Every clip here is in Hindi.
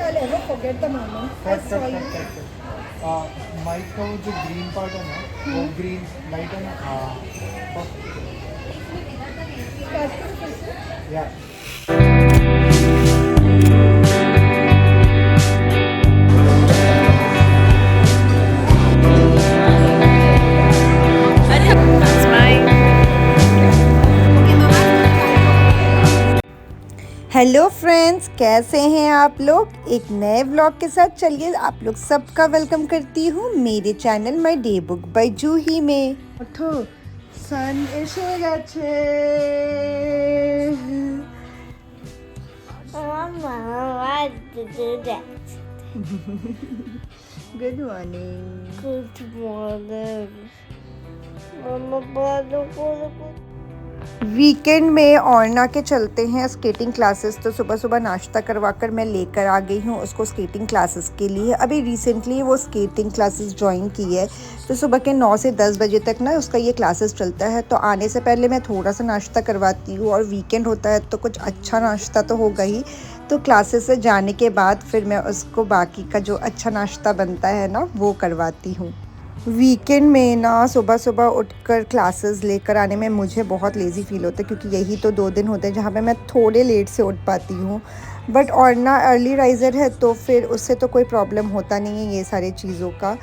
I'll ever forget the moment. I saw you. Mic का वो जो ग्रीन पार्ट है ना, वो ग्रीन लाइट है ना, Start करो फिर से. या हेलो फ्रेंड्स, कैसे हैं आप लोग। एक नए व्लॉग के साथ चलिए आप लोग सबका वेलकम करती हूँ मेरे channel my day book by Juhi में। ওঠো, সান এসে গেছে। Mama, why did you do that? Good morning. Good morning. Mama, bye. Weekend में औरना के चलते हैं स्केटिंग क्लासेस, तो सुबह सुबह नाश्ता करवाकर मैं लेकर आ गई हूँ उसको स्केटिंग क्लासेस के लिए। अभी रिसेंटली वो स्केटिंग क्लासेस ज्वाइन की है, तो सुबह के 9 से 10 बजे तक ना उसका ये क्लासेस चलता है। तो आने से पहले मैं थोड़ा सा नाश्ता करवाती हूँ, और वीकेंड होता है तो कुछ अच्छा नाश्ता तो होगा ही। तो क्लासेस से जाने के बाद फिर मैं उसको बाकी का जो अच्छा नाश्ता बनता है ना वो करवाती हूँ। वीकेंड में ना सुबह सुबह उठकर क्लासेस लेकर आने में मुझे बहुत लेज़ी फ़ील होता है, क्योंकि यही तो 2 दिन होते हैं जहाँ पे मैं थोड़े लेट से उठ पाती हूँ। बट और ना अर्ली राइज़र है, तो फिर उससे तो कोई प्रॉब्लम होता नहीं है ये सारी चीज़ों का।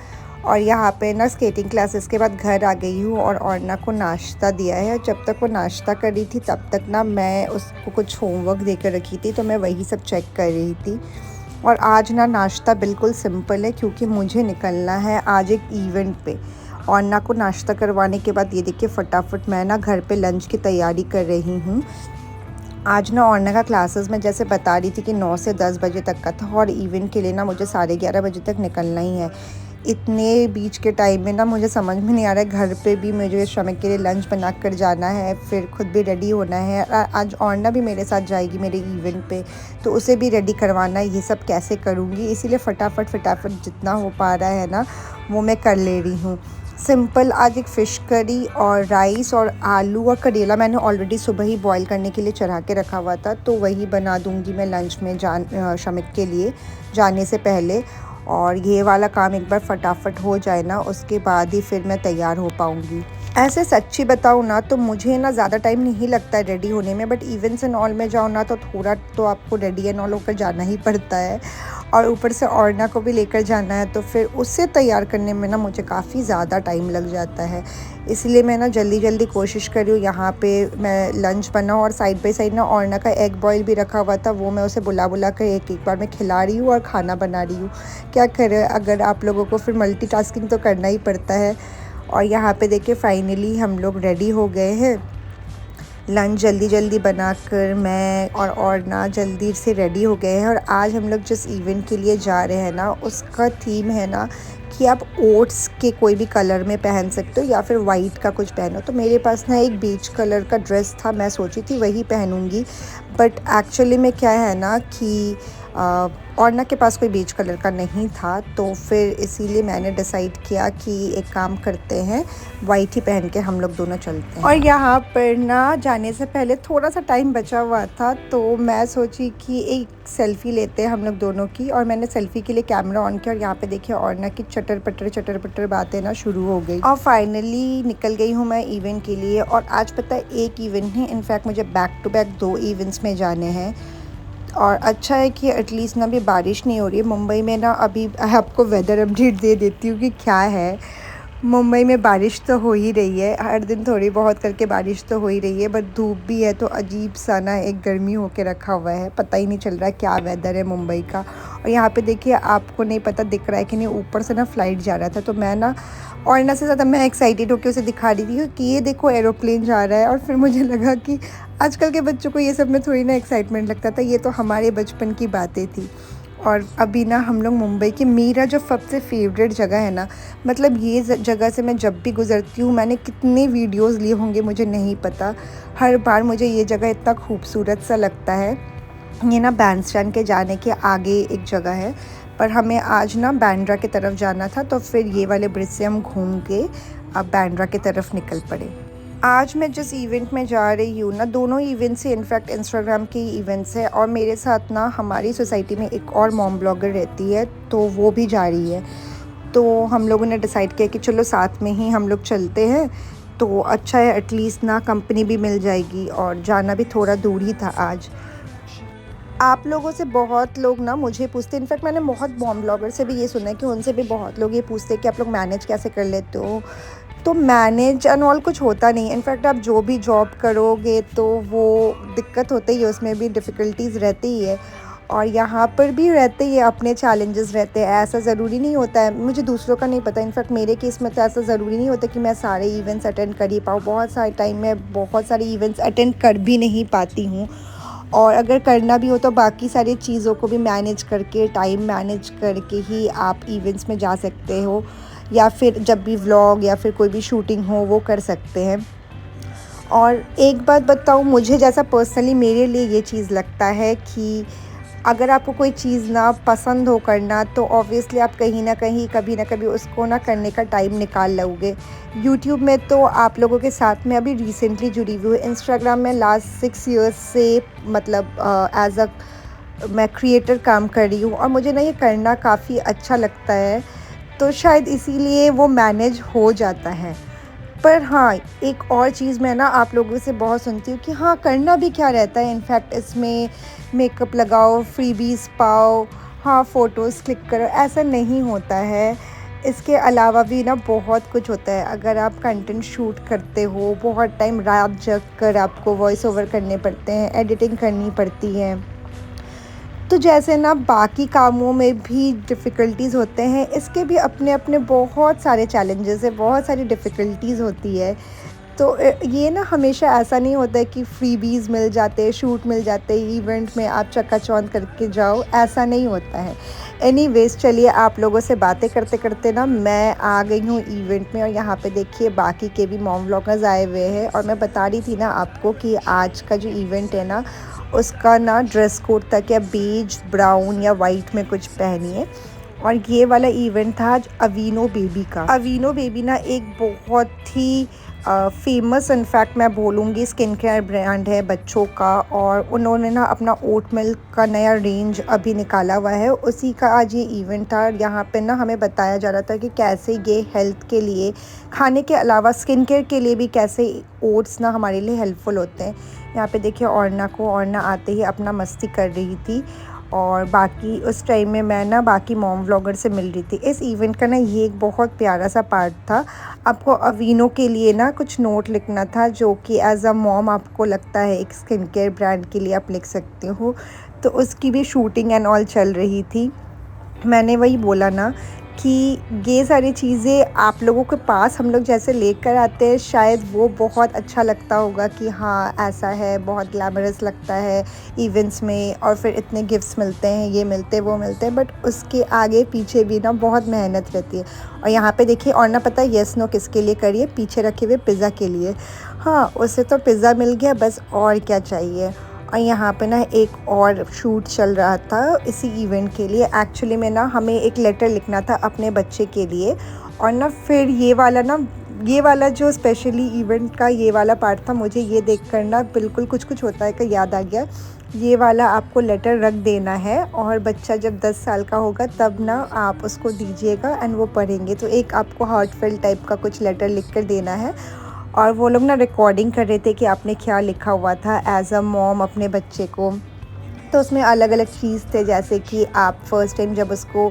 और यहाँ पे ना स्केटिंग क्लासेस के बाद घर आ गई हूँ और औरना को नाश्ता दिया है। जब तक वो नाश्ता कर रही थी तब तक ना मैं उसको कुछ होमवर्क देकर रखी थी, तो मैं वही सब चेक कर रही थी। और आज ना नाश्ता बिल्कुल सिंपल है, क्योंकि मुझे निकलना है आज एक इवेंट पे। और ना को नाश्ता करवाने के बाद ये देखिए फटाफट मैं ना घर पे लंच की तैयारी कर रही हूँ। आज ना औरना का क्लासेस में जैसे बता रही थी कि 9 से 10 बजे तक का था, और इवेंट के लिए ना मुझे 11:30 बजे तक निकलना ही है। इतने बीच के टाइम में ना मुझे समझ में नहीं आ रहा है, घर पे भी मुझे श्रमिक के लिए लंच बना कर जाना है, फिर खुद भी रेडी होना है। आज औरना भी मेरे साथ जाएगी मेरे इवेंट पे, तो उसे भी रेडी करवाना है। ये सब कैसे करूँगी, इसीलिए फटाफट जितना हो पा रहा है ना वो मैं कर ले रही हूँ। सिंपल आज एक फ़िश करी और राइस और आलू और करेला मैंने ऑलरेडी सुबह ही बॉईल करने के लिए चढ़ा के रखा हुआ था, तो वही बना दूंगी मैं लंच में श्रमिक के लिए जाने से पहले। और ये वाला काम एक बार फटाफट हो जाए ना, उसके बाद ही फिर मैं तैयार हो पाऊँगी। ऐसे सच्ची बताऊँ ना तो मुझे ना ज़्यादा टाइम नहीं लगता है रेडी होने में, बट इवेंट्स एंड ऑल में जाओ ना तो थोड़ा तो आपको रेडी एंड ऑल होकर जाना ही पड़ता है। और ऊपर से औरना को भी लेकर जाना है, तो फिर उससे तैयार करने में ना मुझे काफ़ी ज़्यादा टाइम लग जाता है। इसलिए मैं ना जल्दी जल्दी कोशिश कर रही हूँ यहाँ पे मैं लंच बनाऊँ, और साइड बाई साइड ना औरना का एग बॉयल भी रखा हुआ था, वो मैं उसे बुला कर एक बार मैं खिला रही हूँ और खाना बना रही हूँ। क्या करें, अगर आप लोगों को फिर मल्टीटास्किंग तो करना ही पड़ता है। और यहाँ पे देखिए फाइनली हम लोग रेडी हो गए हैं। लंच जल्दी जल्दी बनाकर मैं और ना जल्दी से रेडी हो गए हैं। और आज हम लोग जिस इवेंट के लिए जा रहे हैं ना, उसका थीम है ना कि आप ओट्स के कोई भी कलर में पहन सकते हो या फिर वाइट का कुछ पहनो। तो मेरे पास ना एक बीच कलर का ड्रेस था, मैं सोची थी वही पहनूंगी, बट एक्चुअली में क्या है ना कि औरना के पास कोई बीच कलर का नहीं था, तो फिर इसीलिए मैंने डिसाइड किया कि एक काम करते हैं, वाइट ही पहन के हम लोग दोनों चलते हैं। और यहाँ पर ना जाने से पहले थोड़ा सा टाइम बचा हुआ था, तो मैं सोची कि एक सेल्फ़ी लेते हैं हम लोग दोनों की। और मैंने सेल्फ़ी के लिए कैमरा ऑन किया, और यहाँ पे देखिए औरना की चटर पटर बातें ना शुरू हो गई। और फाइनली निकल गई हूँ मैं इवेंट के लिए। और आज पता है एक इवेंट नहीं, इनफैक्ट मुझे बैक टू बैक 2 इवेंट्स में जाने हैं। और अच्छा है कि एटलीस्ट ना अभी बारिश नहीं हो रही है मुंबई में ना। अभी आपको वेदर अपडेट दे देती हूँ कि क्या है। मुंबई में बारिश तो हो ही रही है, हर दिन थोड़ी बहुत करके बारिश तो हो ही रही है, बट धूप भी है, तो अजीब सा ना एक गर्मी होके रखा हुआ है, पता ही नहीं चल रहा क्या वेदर है मुंबई का। और यहाँ पे देखिए आपको नहीं पता दिख रहा है कि नहीं, ऊपर से ना फ़्लाइट जा रहा था, तो मैं ना औरना से ज़्यादा मैं एक्साइटेड होकर उसे दिखा रही थी कि ये देखो एरोप्लेन जा रहा है। और फिर मुझे लगा कि आजकल के बच्चों को ये सब में थोड़ी ना एक्साइटमेंट लगता था, ये तो हमारे बचपन की बातें थी। और अभी ना हम लोग मुंबई की, मेरा जो सबसे फेवरेट जगह है ना, मतलब ये जगह से मैं जब भी गुज़रती हूँ, मैंने कितने वीडियोज़ लिए होंगे मुझे नहीं पता, हर बार मुझे ये जगह इतना खूबसूरत सा लगता है। ये ना बैंड स्टैंड के जाने के आगे एक जगह है, पर हमें आज ना बांद्रा की तरफ जाना था, तो फिर ये वाले ब्रिज से हम घूम के अब बांद्रा की तरफ निकल पड़े। आज मैं जिस इवेंट में जा रही हूँ ना, दोनों इवेंट्स से इनफैक्ट इंस्टाग्राम के इवेंट्स है, और मेरे साथ ना हमारी सोसाइटी में एक और मॉम ब्लॉगर रहती है, तो वो भी जा रही है। तो हम लोगों ने डिसाइड किया कि चलो साथ में ही हम लोग चलते हैं, तो अच्छा है, एटलीस्ट ना कंपनी भी मिल जाएगी, और जाना भी थोड़ा दूर ही था आज। आप लोगों से बहुत लोग ना मुझे पूछते, इनफैक्ट मैंने बहुत मॉम ब्लॉगर से भी ये सुना है कि उनसे भी बहुत लोग ये पूछते हैं कि आप लोग मैनेज कैसे कर लेते हो। तो मैनेज एंड ऑल कुछ होता नहीं, इनफैक्ट आप जो भी जॉब करोगे तो वो दिक्कत होती ही है, उसमें भी डिफ़िकल्टीज़ रहती ही है, और यहाँ पर भी रहते ही है, अपने चैलेंजेस रहते हैं। ऐसा ज़रूरी नहीं होता है, मुझे दूसरों का नहीं पता, इनफैक्ट मेरे केस में तो ऐसा ज़रूरी नहीं होता कि मैं सारे इवेंट्स अटेंड कर ही पाऊँ। बहुत सारे टाइम में बहुत सारे इवेंट्स अटेंड कर भी नहीं पाती हूँ, और अगर करना भी हो तो बाकी सारी चीज़ों को भी मैनेज करके, टाइम मैनेज करके ही आप इवेंट्स में जा सकते हो, या फिर जब भी व्लॉग या फिर कोई भी शूटिंग हो वो कर सकते हैं। और एक बात बताऊँ, मुझे जैसा पर्सनली मेरे लिए ये चीज़ लगता है कि अगर आपको कोई चीज़ ना पसंद हो करना, तो ऑब्वियसली आप कहीं ना कहीं कभी ना कभी उसको ना करने का टाइम निकाल लोगे। यूट्यूब में तो आप लोगों के साथ में अभी रिसेंटली जुड़ी हुई हूँ, इंस्टाग्राम में लास्ट 6 इयर्स से मतलब एज अ मैं क्रिएटर काम कर रही हूँ, और मुझे ना ये करना काफ़ी अच्छा लगता है, तो शायद इसीलिए वो मैनेज हो जाता है। पर हाँ, एक और चीज़ मैं ना आप लोगों से बहुत सुनती हूँ कि हाँ, करना भी क्या रहता है, इनफैक्ट इसमें मेकअप लगाओ, फ्रीबीज़ पाओ, हाँ फ़ोटोज़ क्लिक करो, ऐसा नहीं होता है। इसके अलावा भी ना बहुत कुछ होता है। अगर आप कंटेंट शूट करते हो, बहुत टाइम रात जग कर आपको वॉइस ओवर करने पड़ते हैं, एडिटिंग करनी पड़ती है, तो जैसे ना बाकी कामों में भी डिफ़िकल्टीज़ होते हैं, इसके भी अपने अपने बहुत सारे चैलेंजेस हैं, बहुत सारी डिफ़िकल्टीज़ होती है। तो ये ना हमेशा ऐसा नहीं होता है कि फ्रीबीज़ मिल जाते हैं, शूट मिल जाते हैं, इवेंट में आप चकाचौंध करके जाओ, ऐसा नहीं होता है। एनीवेज़, चलिए आप लोगों से बातें करते करते ना मैं आ गई हूँ इवेंट में, और यहाँ पे देखिए बाकी के भी मॉम व्लॉगर्स आए हुए हैं, और मैं बता रही थी ना आपको कि आज का जो इवेंट है ना, उसका ना ड्रेस कोड था कि आप बेज, ब्राउन या वाइट में कुछ पहनिए। और ये वाला इवेंट था आज अवीनो बेबी का। अवीनो बेबी ना एक बहुत ही फेमस, इनफैक्ट मैं बोलूँगी स्किन केयर ब्रांड है बच्चों का, और उन्होंने ना अपना ओट मिल्क का नया रेंज अभी निकाला हुआ है, उसी का आज ये इवेंट था। यहाँ पे ना हमें बताया जा रहा था कि कैसे ये हेल्थ के लिए, खाने के अलावा स्किन केयर के लिए भी कैसे ओट्स ना हमारे लिए हेल्पफुल होते हैं। यहाँ पे देखिए औरना आते ही अपना मस्ती कर रही थी, और बाकी उस टाइम में मैं ना बाकी मॉम व्लॉगर से मिल रही थी। इस इवेंट का ना ये एक बहुत प्यारा सा पार्ट था। आपको अवीनो के लिए ना कुछ नोट लिखना था, जो कि एज अ मॉम आपको लगता है एक स्किन केयर ब्रांड के लिए आप लिख सकते हो, तो उसकी भी शूटिंग एंड ऑल चल रही थी। मैंने वही बोला ना कि ये सारी चीज़ें आप लोगों के पास हम लोग जैसे लेकर आते हैं, शायद वो बहुत अच्छा लगता होगा कि हाँ ऐसा है, बहुत ग्लैमरस लगता है इवेंट्स में, और फिर इतने गिफ्ट्स मिलते हैं, ये मिलते हैं, वो मिलते हैं, बट उसके आगे पीछे भी ना बहुत मेहनत रहती है। और यहाँ पे देखिए, और ना पता है येस नो किसके लिए करिए, पीछे रखे हुए पिज़्ज़ा के लिए। हाँ, उससे तो पिज़्ज़ा मिल गया, बस और क्या चाहिए। और यहाँ पे ना एक और शूट चल रहा था इसी इवेंट के लिए। एक्चुअली में ना हमें एक लेटर लिखना था अपने बच्चे के लिए, और ना फिर ये वाला जो स्पेशली इवेंट का ये वाला पार्ट था, मुझे ये देखकर ना बिल्कुल कुछ होता है कि याद आ गया। ये वाला आपको लेटर रख देना है, और बच्चा जब 10 साल का होगा तब ना आप उसको दीजिएगा एंड वो पढ़ेंगे। तो एक आपको हार्टफेल टाइप का कुछ लेटर लिख कर देना है। और वो लोग ना रिकॉर्डिंग कर रहे थे कि आपने क्या लिखा हुआ था एज अ मॉम अपने बच्चे को। तो उसमें अलग अलग चीज़ थे, जैसे कि आप फर्स्ट टाइम जब उसको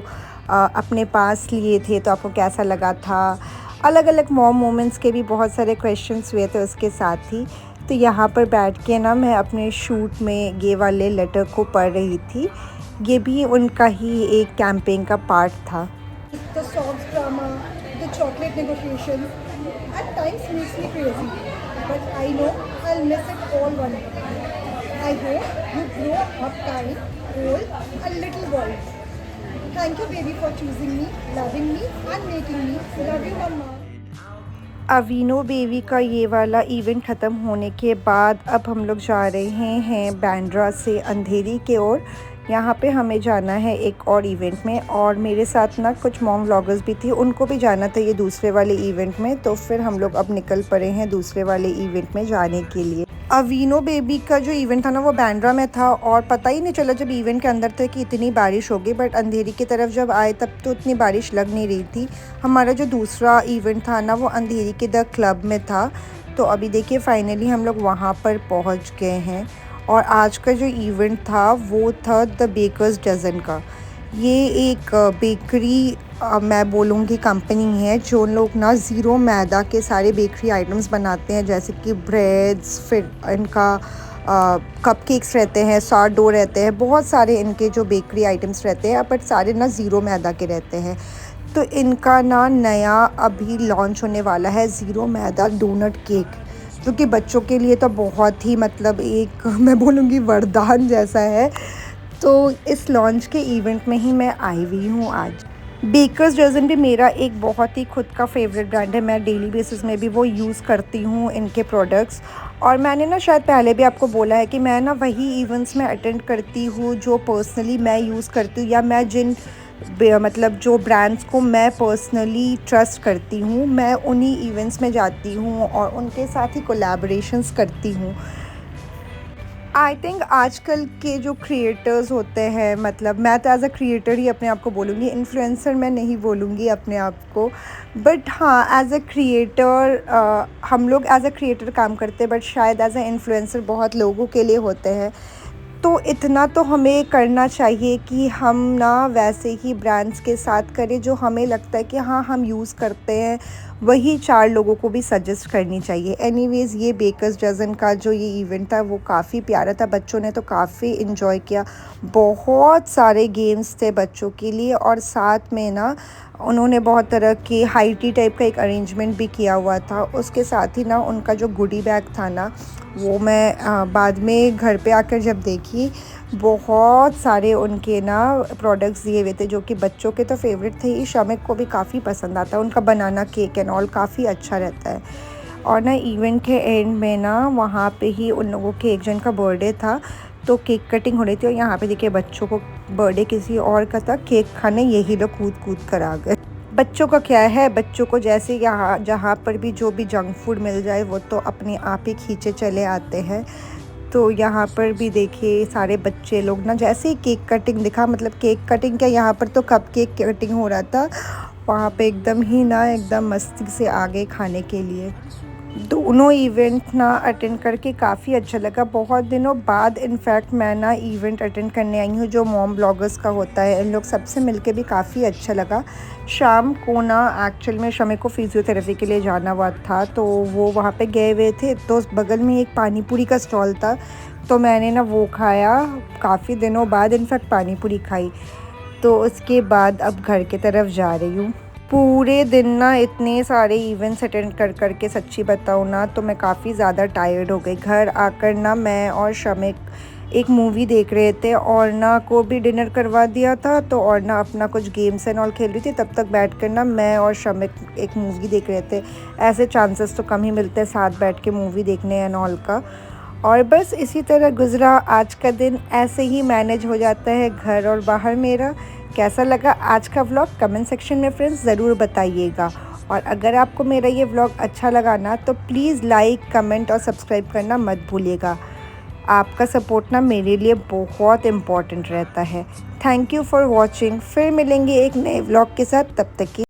अपने पास लिए थे तो आपको कैसा लगा था। अलग अलग मॉम मोमेंट्स के भी बहुत सारे क्वेश्चंस हुए थे उसके साथ ही। तो यहाँ पर बैठ के ना मैं अपने शूट में ये वाले लेटर को पढ़ रही थी। ये भी उनका ही एक कैंपेन का पार्ट था। The soft drama, the chocolate negotiations, at times makes me crazy. But I know I'll miss it all one day. I hope you grow up kind, old, a little bold. Thank you, baby, for choosing me, loving me, and making me. Love you, Mama. अवीनो baby का ये वाला इवेंट ख़त्म होने के बाद अब हम लोग जा रहे हैं बांद्रा से अंधेरी के ओर, यहाँ पे हमें जाना है एक और इवेंट में, और मेरे साथ ना कुछ मॉम व्लॉगर्स भी थी, उनको भी जाना था ये दूसरे वाले इवेंट में। तो फिर हम लोग अब निकल पड़े हैं दूसरे वाले इवेंट में जाने के लिए। अवीनो बेबी का जो इवेंट था ना वो बांद्रा में था, और पता ही नहीं चला जब इवेंट के अंदर थे कि इतनी बारिश होगी, बट अंधेरी की तरफ जब आए तब तो इतनी बारिश लग नहीं रही थी। हमारा जो दूसरा इवेंट था ना वो अंधेरी के द क्लब में था। तो अभी देखिए फाइनली हम लोग वहाँ पर पहुँच गए हैं, और आज का जो इवेंट था वो था द बेकर्स डज़न का। ये एक बेकरी मैं बोलूँगी कंपनी है जो लोग ना ज़ीरो मैदा के सारे बेकरी आइटम्स बनाते हैं, जैसे कि ब्रेड्स, फिर इनका कपकेक्स रहते हैं, सॉर्ड डो रहते हैं, बहुत सारे इनके जो बेकरी आइटम्स रहते हैं, बट सारे ना ज़ीरो मैदा के रहते हैं। तो इनका ना नया अभी लॉन्च होने वाला है ज़ीरो मैदा डोनट केक, जो कि बच्चों के लिए तो बहुत ही मतलब एक मैं बोलूँगी वरदान जैसा है। तो इस लॉन्च के इवेंट में ही मैं आई हुई हूँ आज। बेकर्स डज़न भी मेरा एक बहुत ही खुद का फेवरेट ब्रांड है, मैं डेली बेसिस में भी वो यूज़ करती हूँ इनके प्रोडक्ट्स। और मैंने ना शायद पहले भी आपको बोला है कि मैं ना वही इवेंट्स में अटेंड करती हूँ जो पर्सनली मैं यूज़ करती हूँ, या मैं जिन मतलब जो ब्रांड्स को मैं पर्सनली ट्रस्ट करती हूँ, मैं उन्हीं इवेंट्स में जाती हूँ और उनके साथ ही कोलैबोरेशंस करती हूँ। आई थिंक आजकल के जो क्रिएटर्स होते हैं, मतलब मैं तो एज़ अ क्रिएटर ही अपने आप को बोलूँगी, इन्फ्लुएंसर मैं नहीं बोलूँगी अपने आप को, बट हाँ एज़ अ क्रिएटर हम लोग एज़ अ क्रिएटर काम करते हैं, बट शायद एज़ अ इन्फ्लुएंसर बहुत लोगों के लिए होते हैं। तो इतना तो हमें करना चाहिए कि हम ना वैसे ही ब्रांड्स के साथ करें जो हमें लगता है कि हाँ हम यूज़ करते हैं, वही 4 लोगों को भी सजेस्ट करनी चाहिए। एनीवेज़ ये बेकर्स डज़न का जो ये इवेंट था वो काफ़ी प्यारा था, बच्चों ने तो काफ़ी इन्जॉय किया। बहुत सारे गेम्स थे बच्चों के लिए, और साथ में ना उन्होंने बहुत तरह के हाई टी टाइप का एक अरेंजमेंट भी किया हुआ था। उसके साथ ही ना उनका जो गुडी बैग था ना वो मैं बाद में घर पे आकर जब देखी, बहुत सारे उनके ना प्रोडक्ट्स दिए हुए थे जो कि बच्चों के तो फेवरेट थे ही, शमिक को भी काफ़ी पसंद आता है। उनका बनाना केक एंड ऑल काफ़ी अच्छा रहता है। और ना इवेंट के एंड में ना वहाँ पे ही उन लोगों के एक जन का बर्थडे था, तो केक कटिंग हो रही थी, और यहाँ पे देखिए बच्चों को बर्थडे किसी और का था, केक खाने यही लोग कूद कूद कर आ गए। बच्चों का क्या है, बच्चों को जैसे यहाँ जहाँ पर भी जो भी जंक फूड मिल जाए वो तो अपने आप ही खींचे चले आते हैं। तो यहाँ पर भी देखिए सारे बच्चे लोग ना जैसे ही केक कटिंग दिखा, मतलब केक कटिंग क्या, यहाँ पर तो कप केक कटिंग हो रहा था, वहाँ पे एकदम ही ना एकदम मस्ती से आ गए खाने के लिए। दोनों इवेंट ना अटेंड करके काफ़ी अच्छा लगा। बहुत दिनों बाद इनफैक्ट मैं ना इवेंट अटेंड करने आई हूँ जो मॉम ब्लॉगर्स का होता है, इन लोग सबसे मिलके भी काफ़ी अच्छा लगा। शाम को ना एक्चुअल में शमी को फिज़ियोथेरेपी के लिए जाना हुआ था, तो वो वहाँ पे गए हुए थे, तो उस बगल में एक पानी पूरी का स्टॉल था, तो मैंने ना वो खाया, काफ़ी दिनों बाद इनफैक्ट पानी पूरी खाई। तो उसके बाद अब घर की तरफ जा रही हूँ। पूरे दिन ना इतने सारे इवेंट्स अटेंड कर के सच्ची बताऊँ ना तो मैं काफ़ी ज़्यादा टायर्ड हो गई। घर आकर ना मैं और शमिक एक मूवी देख रहे थे, और ना को भी डिनर करवा दिया था, तो और ना अपना कुछ गेम्स एंड ऑल खेल रही थी। तब तक बैठकर ना मैं और शमिक एक मूवी देख रहे थे। ऐसे चांसेस तो कम ही मिलते हैं साथ बैठ के मूवी देखने एंड ऑल का। और बस इसी तरह गुज़रा आज का दिन, ऐसे ही मैनेज हो जाता है घर और बाहर मेरा। कैसा लगा आज का व्लॉग कमेंट सेक्शन में फ्रेंड्स ज़रूर बताइएगा। और अगर आपको मेरा ये व्लॉग अच्छा लगा ना तो प्लीज़ लाइक, कमेंट और सब्सक्राइब करना मत भूलिएगा। आपका सपोर्ट ना मेरे लिए बहुत इम्पॉर्टेंट रहता है। Thank you for watching. फिर मिलेंगे एक नए व्लॉग के साथ, तब तक की